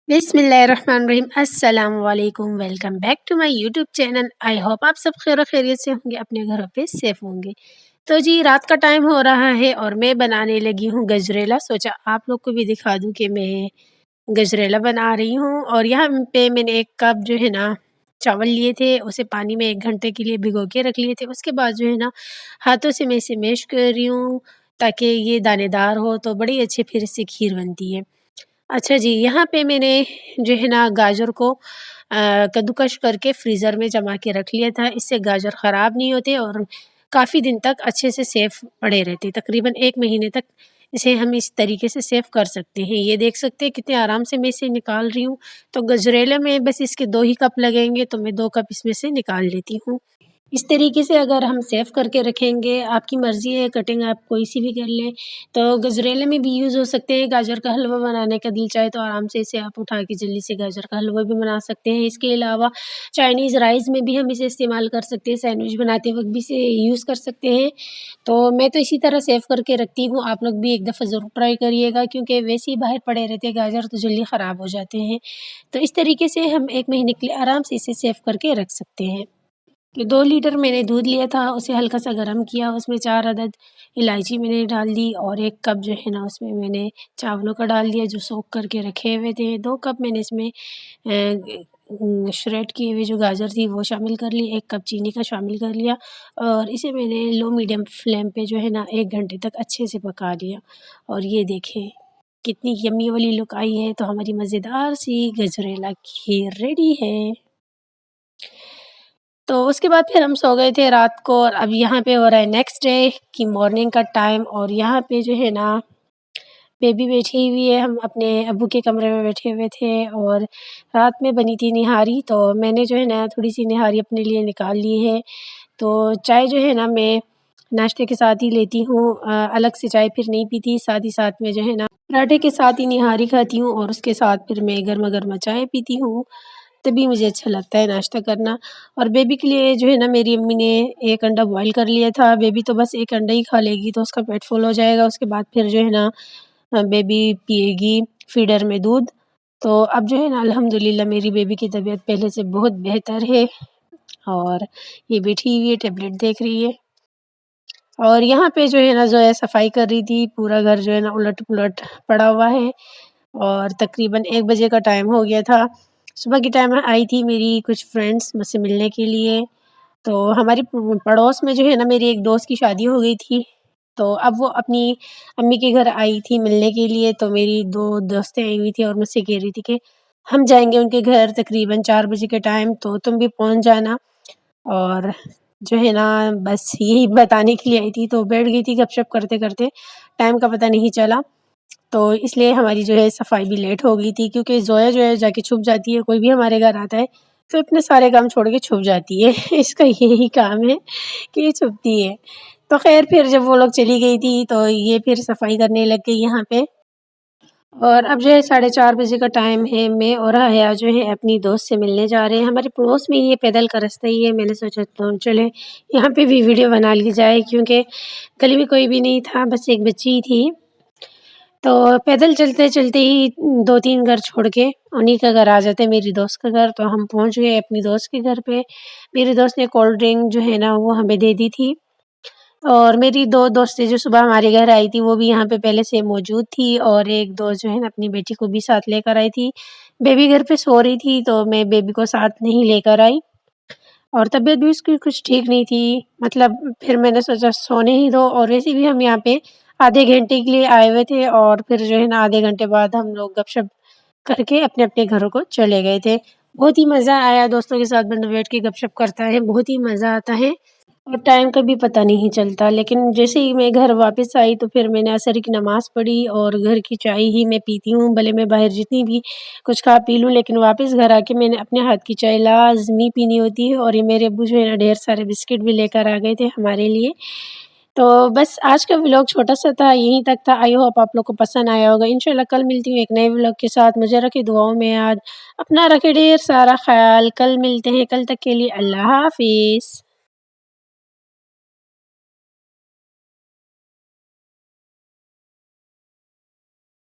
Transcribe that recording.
बिस्मिल्लाहिर्रहमानिर्रहीम अस्सलाम वालेकुम। Welcome back to my YouTube channel. I hope आप सब खैर खैरियत से होंगे, अपने घरों पे सेफ होंगे। तो जी रात का टाइम हो रहा है और मैं बनाने लगी हूँ गजरेला। सोचा आप लोग को भी दिखा दूँ कि मैं गजरेला बना रही हूँ। और यहाँ पे मैंने 1 कप जो है ना चावल लिए थे, उसे पानी में 1 घंटे के लिए भिगो के रख लिए थे। उसके बाद जो है ना हाथों से मैं इसे मैश कर रही हूँ ताकि ये दानेदार हो, तो बड़ी अच्छी फिर इससे खीर बनती है। अच्छा जी, यहाँ पे मैंने जो है ना गाजर को कद्दूकस करके फ्रीज़र में जमा के रख लिया था। इससे गाजर ख़राब नहीं होते और काफ़ी दिन तक अच्छे से सेफ़ पड़े रहते। तकरीबन 1 महीने तक इसे हम इस तरीके से सेव कर सकते हैं। ये देख सकते हैं कितने आराम से मैं इसे निकाल रही हूँ। तो गजरेले में बस इसके 2 ही कप लगेंगे, तो मैं 2 कप इसमें से निकाल लेती हूँ। इस तरीके से अगर हम सेव करके रखेंगे, आपकी मर्ज़ी है कटिंग आप कोई-सी भी कर लें, तो गजरेले में भी यूज़ हो सकते हैं। गाजर का हलवा बनाने का दिल चाहे तो आराम से इसे आप उठा के जल्दी से गाजर का हलवा भी बना सकते हैं। इसके अलावा चाइनीज़ राइस में भी हम इसे इस्तेमाल कर सकते हैं, सैंडविच बनाते वक़्त भी इसे यूज़ कर सकते हैं। तो मैं तो इसी तरह सेव करके रखती हूँ, आप लोग भी एक दफ़ा ज़रूर ट्राई करिएगा, क्योंकि वैसे ही बाहर पड़े रहते हैं गाजर तो जल्दी ख़राब हो जाते हैं। तो इस तरीके से हम 1 महीने के लिए आराम से इसे सेव करके रख सकते हैं। तो 2 लीटर मैंने दूध लिया था, उसे हल्का-सा गरम किया, उसमें 4 अदद इलायची मैंने डाल दी और 1 कप जो है ना उसमें मैंने चावलों का डाल दिया जो सोक करके रखे हुए थे। 2 कप मैंने इसमें श्रेड किए हुए जो गाजर थी वो शामिल कर ली, 1 कप चीनी का शामिल कर लिया और इसे मैंने लो मीडियम फ्लेम पे जो है ना 1 घंटे तक अच्छे से पका लिया। और ये देखें कितनी यम्मी वाली लुक आई है, तो हमारी मज़ेदार सी गजरेला खीर रेडी है। तो उसके बाद फिर हम सो गए थे रात को और अब यहाँ पे हो रहा है नेक्स्ट डे की मॉर्निंग का टाइम और यहाँ पे जो है ना बेबी बैठी हुई है, हम अपने अब्बू के कमरे में बैठे हुए थे और रात में बनी थी निहारी, तो मैंने जो है ना थोड़ी-सी निहारी अपने लिए निकाल ली है। तो चाय जो है ना मैं नाश्ते के साथ ही लेती हूँ, अलग से चाय फिर नहीं पीती, साथ ही साथ में जो है ना पराठे के साथ ही निहारी खाती हूँ और उसके साथ फिर मैं गरमा-गरमा चाय पीती हूँ। तभी मुझे अच्छा लगता है नाश्ता करना। और बेबी के लिए जो है ना मेरी अम्मी ने 1 अंडा बॉयल कर लिया था। बेबी तो बस 1 अंडा ही खा लेगी तो उसका पेट फुल हो जाएगा। उसके बाद फिर जो है ना बेबी पिएगी फीडर में दूध। तो अब जो है ना अल्हम्दुलिल्लाह मेरी बेबी की तबीयत पहले से बहुत बेहतर है और ये बैठी हुई है, टैबलेट देख रही है। और यहाँ पे जो है ना ज़ोया सफाई कर रही थी, पूरा घर जो है ना उलट-पुलट पड़ा हुआ है और तकरीबन 1 बजे का टाइम हो गया था। सुबह के टाइम आई थी मेरी कुछ फ्रेंड्स मुझसे मिलने के लिए, तो हमारी पड़ोस में जो है ना मेरी एक दोस्त की शादी हो गई थी, तो अब वो अपनी अम्मी के घर आई थी मिलने के लिए, तो मेरी 2 दोस्तें आई हुई थी और मुझसे कह रही थी कि हम जाएँगे उनके घर तकरीबन 4 बजे के टाइम, तो तुम भी पहुँच जाना। और जो है ना बस यही बताने के लिए आई थी, तो बैठ गई थी गपशप करते-करते, टाइम का पता नहीं चला। तो इसलिए हमारी जो है सफाई भी लेट हो गई थी, क्योंकि ज़ोया जो है जाके छुप जाती है, कोई भी हमारे घर आता है तो अपने सारे काम छोड़ के छुप जाती है। इसका यही काम है कि ये छुपती है। तो ख़ैर फिर जब वो लोग चली गई थी तो ये फिर सफाई करने लग गई यहाँ पे। और अब जो है 4:30 बजे का टाइम है, मैं और हया जो है अपनी दोस्त से मिलने जा रहे हैं। हमारे पड़ोस में ही है, पैदल का रास्ता ही है। मैंने सोचा तो चले यहाँ पे भी वीडियो बना ली जाए, क्योंकि गली में कोई भी नहीं था, बस एक बच्ची ही थी। तो पैदल चलते-चलते ही 2-3 घर छोड़ के उन्हीं का घर आ जाता है, मेरी दोस्त का घर। तो हम पहुँच गए अपनी दोस्त के घर पे। मेरी दोस्त ने कोल्ड ड्रिंक जो है ना वो हमें दे दी थी और मेरी 2 दोस्तें जो सुबह हमारे घर आई थी वो भी यहाँ पे पहले से मौजूद थी और एक दोस्त जो है ना अपनी बेटी को भी साथ लेकर आई थी। बेबी घर पे सो रही थी तो मैं बेबी को साथ नहीं लेकर आई और तबीयत भी उसकी कुछ ठीक नहीं थी। मतलब फिर मैंने सोचा सोने ही दो, और वैसे भी हम यहाँ पे आधे घंटे के लिए आए हुए थे और फिर जो है ना आधे घंटे बाद हम लोग गपशप करके अपने-अपने घरों को चले गए थे। बहुत ही मज़ा आया दोस्तों के साथ बंदा बैठ के गपशप करता है, बहुत ही मज़ा आता है और टाइम का भी पता नहीं चलता। लेकिन जैसे ही मैं घर वापस आई तो फिर मैंने असर की नमाज़ पढ़ी और घर की चाय ही मैं पीती हूँ, भले मैं बाहर जितनी भी कुछ खा पी लूँ, लेकिन वापस घर आके मैंने अपने हाथ की चाय लाज़मी पीनी होती है। और ये मेरे अब्बू जो है ना ढेर सारे बिस्किट भी लेकर आ गए थे हमारे लिए। तो बस आज का व्लॉग छोटा-सा था, यहीं तक था। आई होप आप लोग को पसंद आया होगा। इंशाल्लाह कल मिलती हूँ एक नए व्लॉग के साथ। मुझे रखें दुआओं में याद, अपना रखें ढेर सारा ख़्याल। कल मिलते हैं, कल तक के लिए अल्लाह हाफ़िज़।